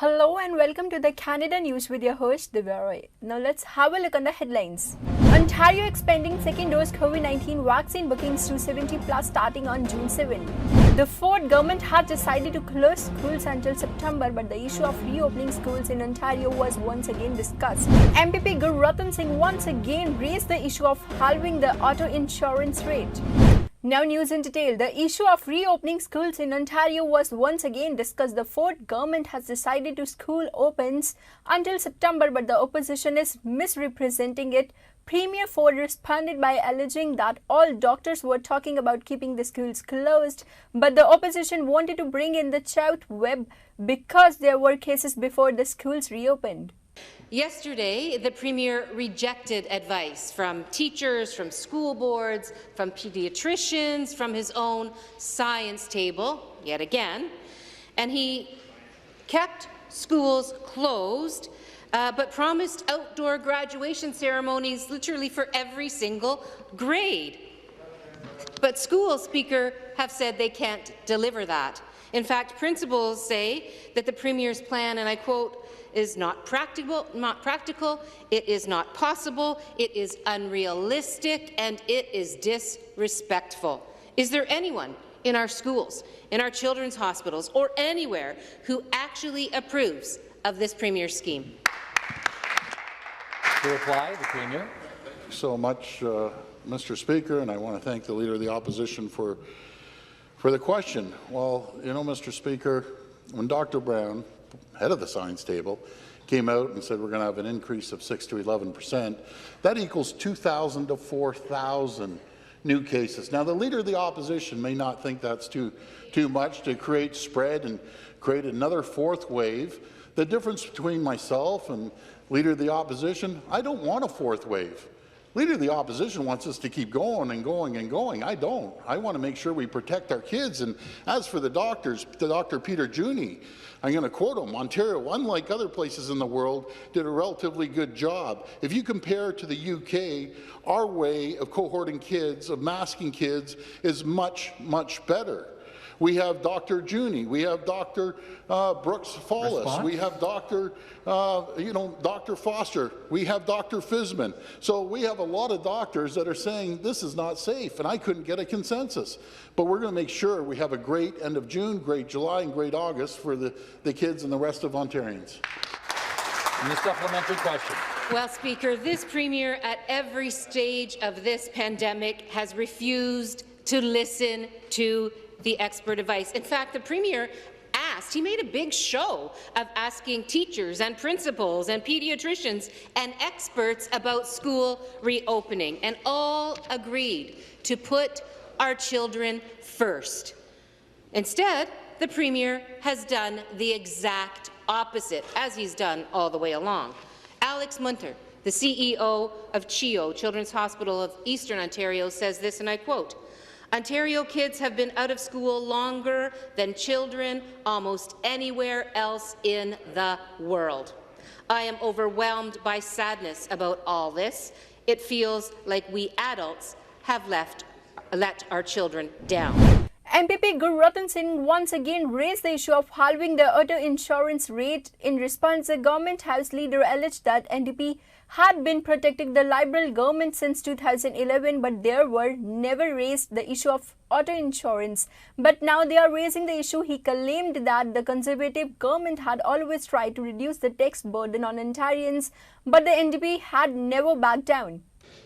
Hello and welcome to the Canada News with your host Gurdwara. Now let's have a look on the headlines. Ontario expanding second dose COVID-19 vaccine bookings to 70 plus starting on June 7. The Ford government had decided to close schools until September, but the issue of reopening schools in Ontario was once again discussed. MPP Gurdwara Singh once again raised the issue of halving the auto insurance rate. Now news in detail. The issue of reopening schools in Ontario was once again discussed. The Ford government has decided to school opens until September, but the opposition is misrepresenting it. Premier Ford responded by alleging that all doctors were talking about keeping the schools closed, but the opposition wanted to bring in the Chout web because there were cases before the schools reopened. Yesterday, the Premier rejected advice from teachers, from school boards, from pediatricians, from his own science table, yet again, and he kept schools closed, but promised outdoor graduation ceremonies literally for every single grade. But school speaker have said they can't deliver that. In fact, principals say that the Premier's plan, and I quote, is not practical, it is not possible, it is unrealistic, and it is disrespectful. Is there anyone in our schools, in our children's hospitals, or anywhere who actually approves of this Premier's scheme? To reply, the Premier. Thank you so much, Mr. Speaker, and I want to thank the Leader of the Opposition for the question. Well, you know, Mr. Speaker, when Dr. Brown, head of the science table, came out and said we're going to have an increase of 6 to 11%, that equals 2,000 to 4,000 new cases. Now, the Leader of the Opposition may not think that's too much to create spread and create another fourth wave. The difference between myself and Leader of the Opposition, I don't want a fourth wave. Leader of the Opposition wants us to keep going and going and going. I don't. I want to make sure we protect our kids. And as for the doctors, Dr. Peter Juni, I'm going to quote him, Ontario, unlike other places in the world, did a relatively good job. If you compare to the UK, our way of cohorting kids, of masking kids, is much, much better. We have Dr. Juni, we have Dr. Brooks Follis, we have Dr. Dr. Foster, we have Dr. Fisman. So we have a lot of doctors that are saying this is not safe, and I couldn't get a consensus. But we're going to make sure we have a great end of June, great July, and great August for the kids and the rest of Ontarians. And the supplementary question. Well, Speaker, this Premier at every stage of this pandemic has refused to listen to the expert advice. In fact, the Premier he made a big show of asking teachers and principals and pediatricians and experts about school reopening, and all agreed to put our children first. Instead, the Premier has done the exact opposite, as he's done all the way along. Alex Munter, the CEO of CHEO, Children's Hospital of Eastern Ontario, says this, and I quote, Ontario kids have been out of school longer than children almost anywhere else in the world. I am overwhelmed by sadness about all this. It feels like we adults have let our children down. MPP Gurdwara Singh once again raised the issue of halving the auto insurance rate. In response, the Government House Leader alleged that NDP had been protecting the Liberal government since 2011, but they were never raised the issue of auto insurance. But now they are raising the issue. He claimed that the Conservative government had always tried to reduce the tax burden on Ontarians, but the NDP had never backed down.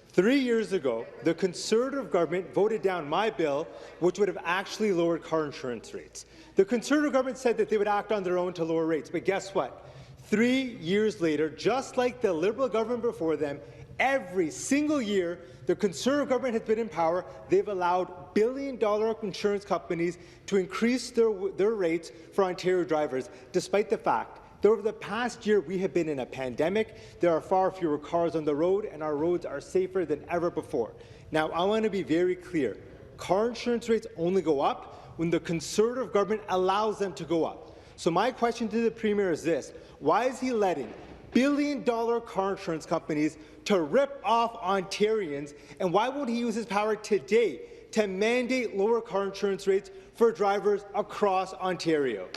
3 years ago, the Conservative government voted down my bill, which would have actually lowered car insurance rates. The Conservative government said that they would act on their own to lower rates, but guess what? 3 years later, just like the Liberal government before them, every single year the Conservative government has been in power, they've allowed billion-dollar insurance companies to increase their rates for Ontario drivers, despite the fact that over the past year we have been in a pandemic, there are far fewer cars on the road, and our roads are safer than ever before. Now, I want to be very clear. Car insurance rates only go up when the Conservative government allows them to go up. So my question to the Premier is this. Why is he letting billion-dollar car insurance companies to rip off Ontarians, and why won't he use his power today to mandate lower car insurance rates for drivers across Ontario?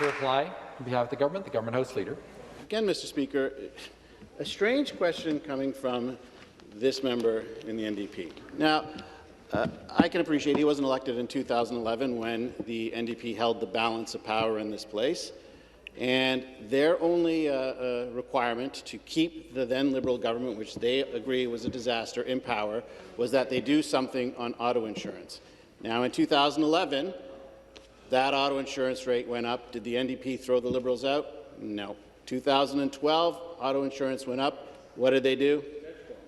To reply, on behalf of the Government House Leader. Again, Mr. Speaker, a strange question coming from this member in the NDP. Now, I can appreciate he wasn't elected in 2011 when the NDP held the balance of power in this place, and their only requirement to keep the then Liberal government, which they agree was a disaster, in power, was that they do something on auto insurance. Now, in 2011, that auto insurance rate went up. Did the NDP throw the Liberals out? No. 2012, auto insurance went up. What did they do?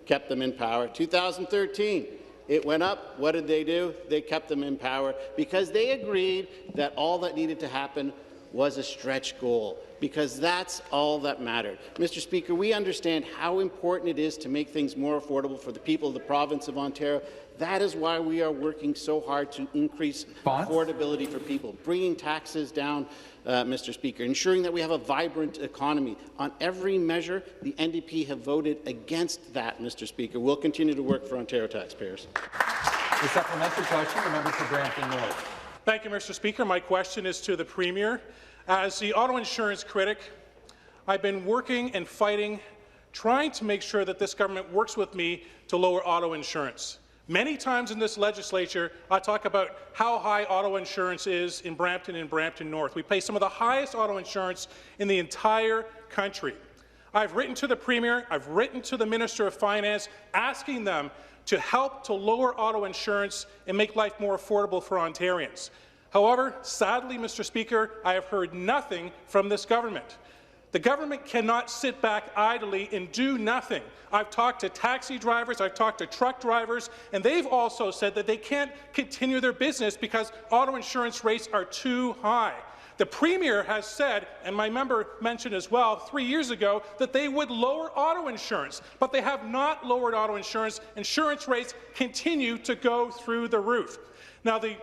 Kept them in power. 2013, it went up. What did they do? They kept them in power because they agreed that all that needed to happen was a stretch goal, because that's all that mattered. Mr. Speaker, we understand how important it is to make things more affordable for the people of the province of Ontario. That is why we are working so hard to increase affordability for people, bringing taxes down, Mr. Speaker, ensuring that we have a vibrant economy. On every measure, the NDP have voted against that, Mr. Speaker. We'll continue to work for Ontario taxpayers. The supplementary question, the member for Brampton North. Thank you, Mr. Speaker. My question is to the Premier. As the auto insurance critic, I've been working and fighting, trying to make sure that this government works with me to lower auto insurance. Many times in this legislature, I talk about how high auto insurance is in Brampton and Brampton North. We pay some of the highest auto insurance in the entire country. I've written to the Premier, I've written to the Minister of Finance, asking them to help to lower auto insurance and make life more affordable for Ontarians. However, sadly, Mr. Speaker, I have heard nothing from this government. The government cannot sit back idly and do nothing. I've talked to taxi drivers, I've talked to truck drivers, and they've also said that they can't continue their business because auto insurance rates are too high. The Premier has said, and my member mentioned as well 3 years ago, that they would lower auto insurance, but they have not lowered auto insurance. Insurance rates continue to go through the roof. Now, the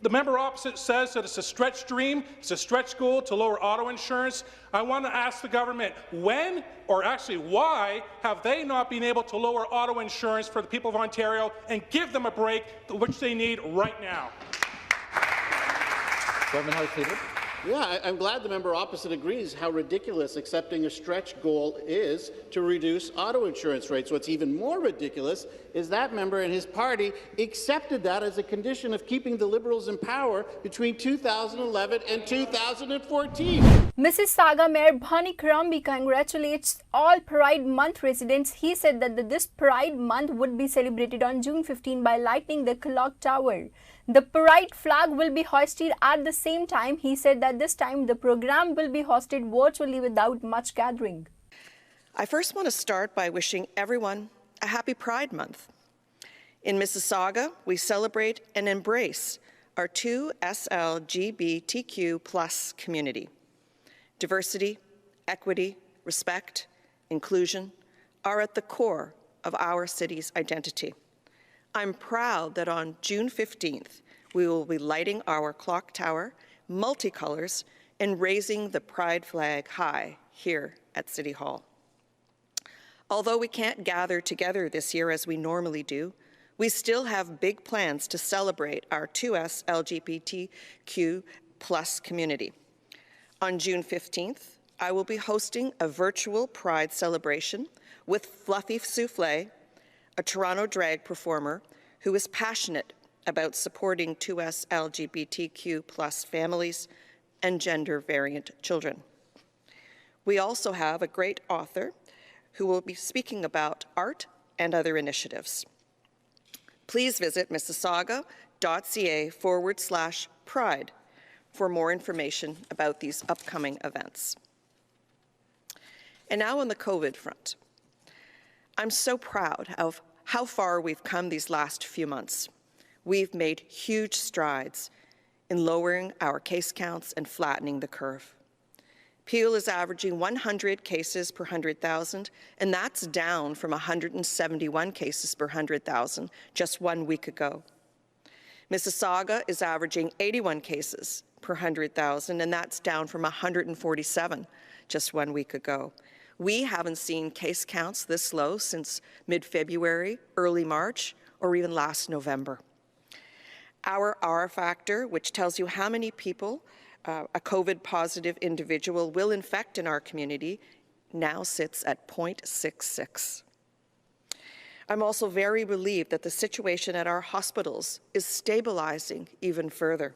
member opposite says that it's a stretch dream, it's a stretch goal to lower auto insurance. I want to ask the government when, or actually why, have they not been able to lower auto insurance for the people of Ontario and give them a break, which they need right now? Government House Leader. Yeah, I'm glad the member opposite agrees how ridiculous accepting a stretch goal is to reduce auto insurance rates. What's even more ridiculous is that member and his party accepted that as a condition of keeping the Liberals in power between 2011 and 2014. Mrs. Saga Mayor Bhani Karambi congratulates all Pride Month residents. He said that this Pride Month would be celebrated on June 15 by lighting the clock tower. The Pride flag will be hoisted at the same time. He said that this time the program will be hosted virtually without much gathering. I first want to start by wishing everyone a happy Pride Month. In Mississauga, we celebrate and embrace our 2SLGBTQ+ community. Diversity, equity, respect, inclusion are at the core of our city's identity. I'm proud that on June 15th, we will be lighting our clock tower, multicolors, and raising the Pride flag high here at City Hall. Although we can't gather together this year as we normally do, we still have big plans to celebrate our 2SLGBTQ+ community. On June 15th, I will be hosting a virtual Pride celebration with Fluffy Souffle, a Toronto drag performer who is passionate about supporting 2SLGBTQ+ families and gender-variant children. We also have a great author who will be speaking about art and other initiatives. Please visit mississauga.ca/pride for more information about these upcoming events. And now on the COVID front. I'm so proud of how far we've come these last few months. We've made huge strides in lowering our case counts and flattening the curve. Peel is averaging 100 cases per 100,000, and that's down from 171 cases per 100,000 just 1 week ago. Mississauga is averaging 81 cases per 100,000, and that's down from 147 just 1 week ago. We haven't seen case counts this low since mid-February, early March, or even last November. Our R factor, which tells you how many people a COVID-positive individual will infect in our community now sits at 0.66. I'm also very relieved that the situation at our hospitals is stabilizing even further.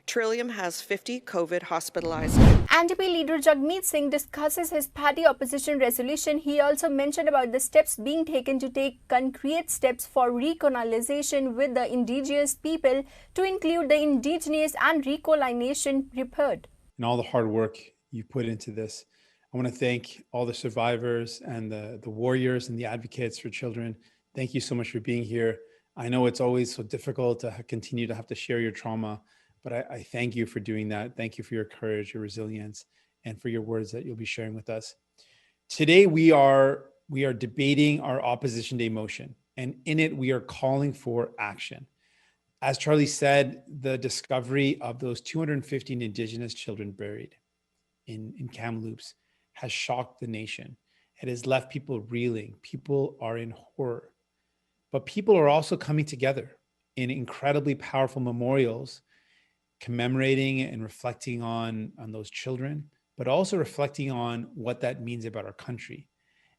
Trillium has 50 COVID hospitalized. NDP leader Jagmeet Singh discusses his party opposition resolution. He also mentioned about the steps being taken to take concrete steps for recolonization with the indigenous people, to include the indigenous and recolonization report. And all the hard work you put into this. I want to thank all the survivors and the warriors and the advocates for children. Thank you so much for being here. I know it's always so difficult to continue to have to share your trauma, but I thank you for doing that. Thank you for your courage, your resilience, and for your words that you'll be sharing with us. Today, we are debating our Opposition Day motion, and in it, we are calling for action. As Charlie said, the discovery of those 215 Indigenous children buried in Kamloops has shocked the nation. It has left people reeling. People are in horror. But people are also coming together in incredibly powerful memorials, commemorating and reflecting on those children, but also reflecting on what that means about our country.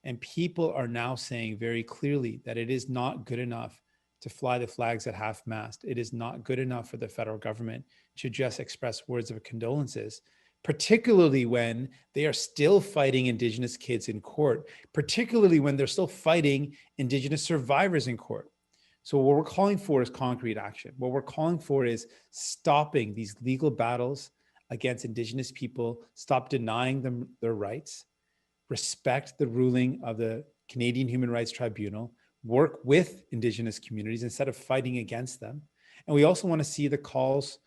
And people are now saying very clearly that it is not good enough to fly the flags at half-mast. It is not good enough for the federal government to just express words of condolences, particularly when they are still fighting Indigenous kids in court, particularly when they're still fighting Indigenous survivors in court. So what we're calling for is concrete action. What we're calling for is stopping these legal battles against Indigenous people, stop denying them their rights, respect the ruling of the Canadian Human Rights Tribunal, work with Indigenous communities instead of fighting against them. And we also want to see the calls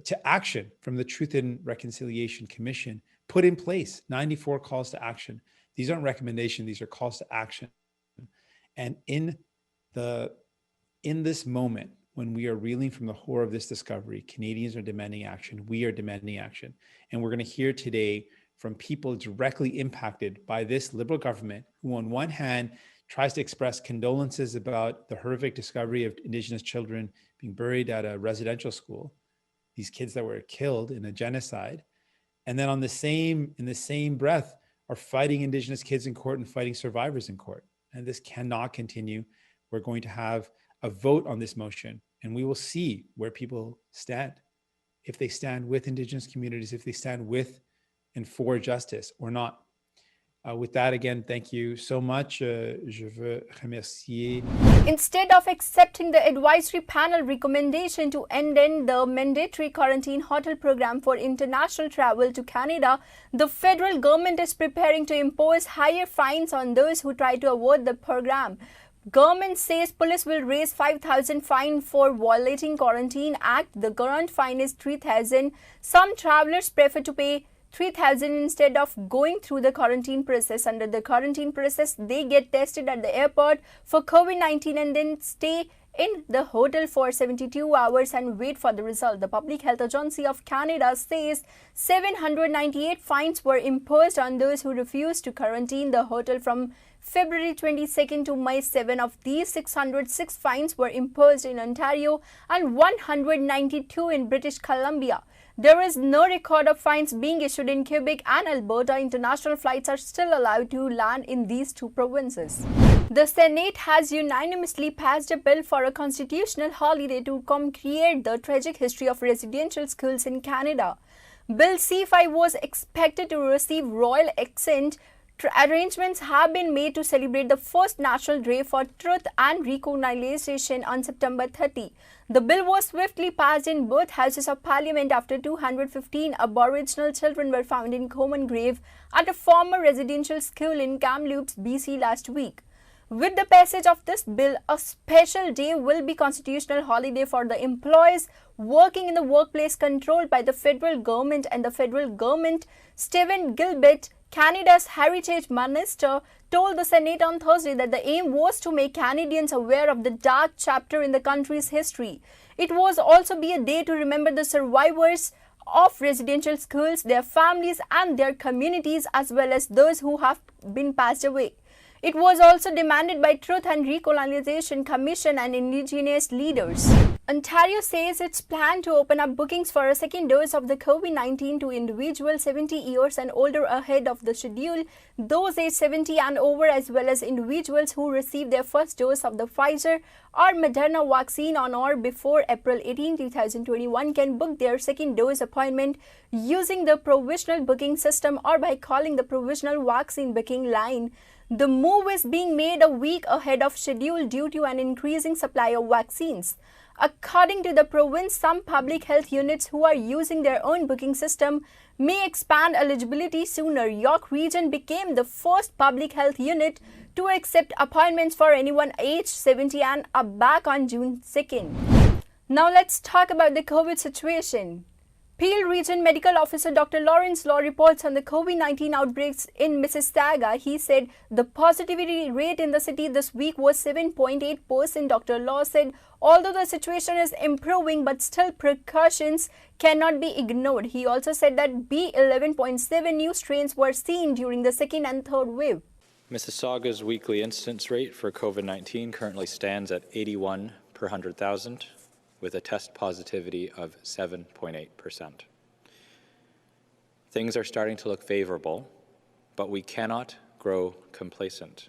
to action from the Truth and Reconciliation Commission put in place, 94 calls to action. These aren't recommendations, these are calls to action. And in this moment, when we are reeling from the horror of this discovery, Canadians are demanding action, we are demanding action. And we're going to hear today from people directly impacted by this Liberal government, who on one hand tries to express condolences about the horrific discovery of Indigenous children being buried at a residential school, these kids that were killed in a genocide, and then in the same breath are fighting Indigenous kids in court and fighting survivors in court. And this cannot continue. We're going to have a vote on this motion, and we will see where people stand. If they stand with Indigenous communities, if they stand with and for justice or not. With that, again, thank you so much. Je veux remercier. Instead of accepting the advisory panel recommendation to end the mandatory quarantine hotel program for international travel to Canada, the federal government is preparing to impose higher fines on those who try to avoid the program. Government says police will raise 5,000 fine for violating Quarantine Act. The current fine is 3,000. Some travelers prefer to pay 3,000 instead of going through the quarantine process. Under the quarantine process, they get tested at the airport for COVID-19 and then stay in the hotel for 72 hours and wait for the result. The Public Health Agency of Canada says 798 fines were imposed on those who refused to quarantine the hotel from February 22nd to May 7. Of these, 606 fines were imposed in Ontario and 192 in British Columbia. There is no record of fines being issued in Quebec and Alberta. International flights are still allowed to land in these two provinces. The Senate has unanimously passed a bill for a constitutional holiday to commemorate the tragic history of residential schools in Canada. Bill C5 was expected to receive royal assent. Arrangements have been made to celebrate the first National Day for Truth and Reconciliation on September 30. The bill was swiftly passed in both houses of parliament after 215 Aboriginal children were found in common grave at a former residential school in Kamloops, BC last week. With the passage of this bill, a special day will be constitutional holiday for the employees working in the workplace controlled by the federal government and the federal government. Stephen Gilbert, Canada's Heritage Minister, told the Senate on Thursday that the aim was to make Canadians aware of the dark chapter in the country's history. It was also be a day to remember the survivors of residential schools, their families and their communities, as well as those who have been passed away. It was also demanded by Truth and Recolonization Commission and Indigenous leaders. Ontario says it's planned to open up bookings for a second dose of the COVID-19 to individuals 70 years and older ahead of the schedule, those aged 70 and over, as well as individuals who received their first dose of the Pfizer or Moderna vaccine on or before April 18, 2021 can book their second dose appointment using the provisional booking system or by calling the provisional vaccine booking line. The move is being made a week ahead of schedule due to an increasing supply of vaccines. According to the province, some public health units who are using their own booking system may expand eligibility sooner. York Region became the first public health unit to accept appointments for anyone aged 70 and back on June 2nd. Now let's talk about the COVID situation. Peel Region Medical Officer Dr. Lawrence Law reports on the COVID-19 outbreaks in Mississauga. He said the positivity rate in the city this week was 7.8%. Dr. Law said although the situation is improving, but still precautions cannot be ignored. He also said that B11.7 new strains were seen during the second and third wave. Mississauga's weekly incidence rate for COVID-19 currently stands at 81 per 100,000. with a test positivity of 7.8%. Things are starting to look favorable, but we cannot grow complacent.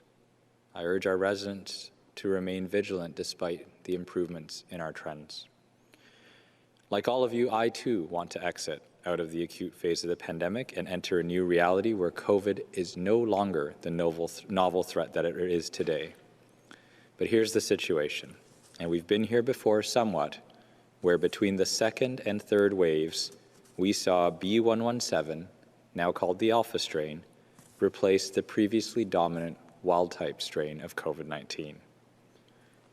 I urge our residents to remain vigilant despite the improvements in our trends. Like all of you, I too want to exit out of the acute phase of the pandemic and enter a new reality where COVID is no longer the novel threat that it is today. But here's the situation. And we've been here before somewhat, where between the second and third waves, we saw B117, now called the Alpha strain, replace the previously dominant wild-type strain of COVID-19.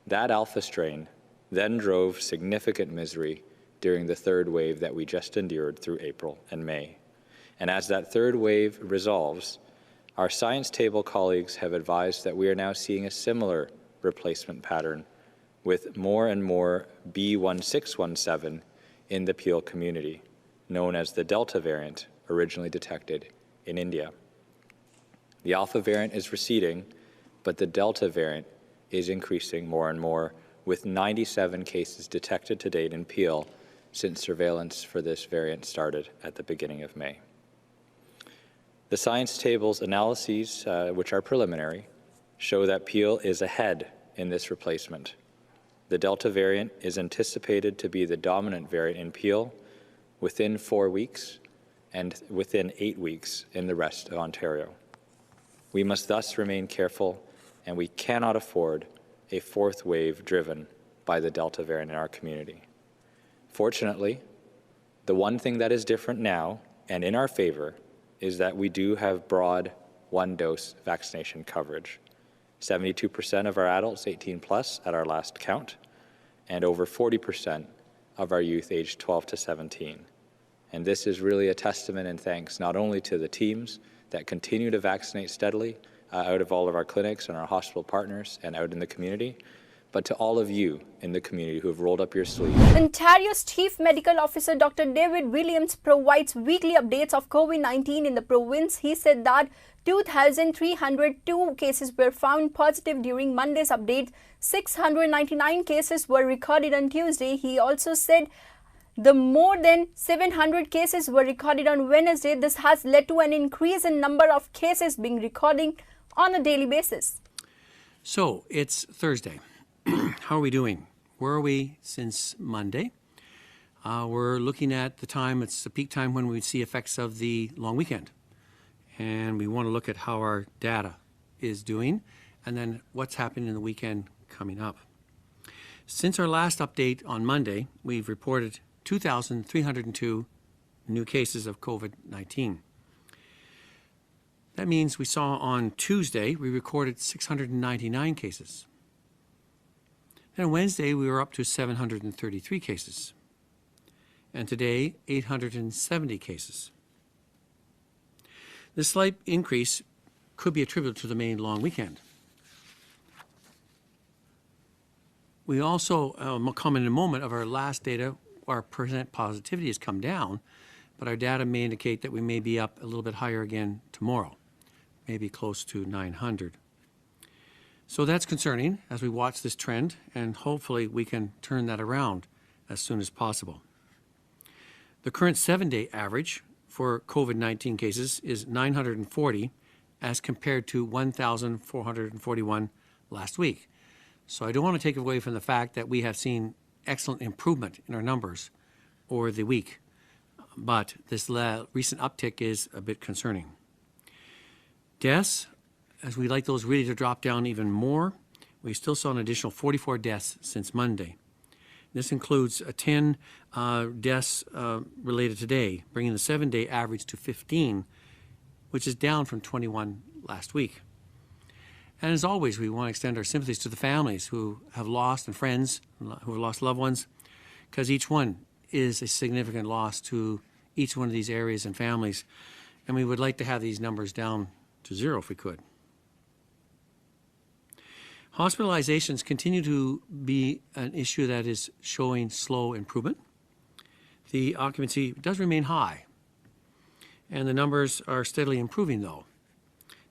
That Alpha strain then drove significant misery during the third wave that we just endured through April and May. And as that third wave resolves, our science table colleagues have advised that we are now seeing a similar replacement pattern with more and more B1617 in the Peel community, known as the Delta variant, originally detected in India. The Alpha variant is receding, but the Delta variant is increasing more and more, with 97 cases detected to date in Peel since surveillance for this variant started at the beginning of May. The science table's analyses, which are preliminary, show that Peel is ahead in this replacement. The Delta variant is anticipated to be the dominant variant in Peel within 4 weeks and within 8 weeks in the rest of Ontario. We must thus remain careful, and we cannot afford a fourth wave driven by the Delta variant in our community. Fortunately, the one thing that is different now and in our favor is that we do have broad one-dose vaccination coverage. 72% of our adults 18 plus at our last count, and over 40% of our youth aged 12 to 17. And this is really a testament and thanks not only to the teams that continue to vaccinate steadily out of all of our clinics and our hospital partners and out in the community, but to all of you in the community who have rolled up your sleeves. Ontario's Chief Medical Officer Dr. David Williams provides weekly updates of COVID-19 in the province. He said that 2,302 cases were found positive during Monday's update. 699 cases were recorded on Tuesday. He also said the more than 700 cases were recorded on Wednesday. This has led to an increase in number of cases being recorded on a daily basis. So it's Thursday. How are we doing? Where are we since Monday? We're looking at the time, it's the peak time when we see effects of the long weekend. And we want to look at how our data is doing and then what's happening in the weekend coming up. Since our last update on Monday, we've reported 2,302 new cases of COVID-19. That means we saw on Tuesday, we recorded 699 cases. Then on Wednesday, we were up to 733 cases. And today, 870 cases. This slight increase could be attributed to the May long weekend. We also, I'll comment in a moment, of our last data, our percent positivity has come down, but our data may indicate that we may be up a little bit higher again tomorrow, maybe close to 900. So that's concerning as we watch this trend, and hopefully we can turn that around as soon as possible. The current 7-day average for COVID-19 cases is 940 as compared to 1,441 last week. So I don't want to take away from the fact that we have seen excellent improvement in our numbers over the week, but this recent uptick is a bit concerning. Deaths, as we'd like those really to drop down even more, we still saw an additional 44 deaths since Monday. This includes 10 deaths related today, bringing the 7-day average to 15, which is down from 21 last week. And as always, we want to extend our sympathies to the families who have lost and friends who have lost loved ones, because each one is a significant loss to each one of these areas and families. And we would like to have these numbers down to 0 if we could. Hospitalizations continue to be an issue that is showing slow improvement. The occupancy does remain high, and the numbers are steadily improving though.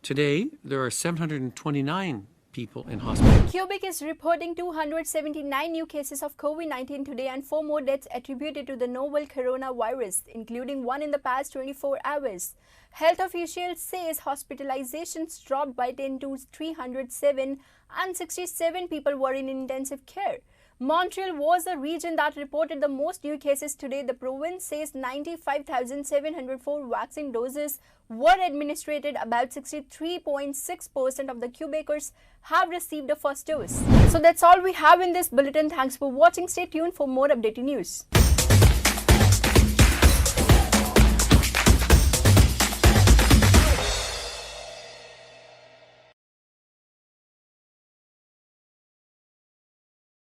Today, there are 729 people in hospital. Quebec is reporting 279 new cases of COVID-19 today and 4 more deaths attributed to the novel coronavirus, including 1 in the past 24 hours. Health officials say hospitalizations dropped by 10 to 307 and 67 people were in intensive care. Montreal was the region that reported the most new cases today. The province says 95,704 vaccine doses were administered. About 63.6% of the Quebecers have received the first dose. So that's all we have in this bulletin. Thanks for watching. Stay tuned for more updated news.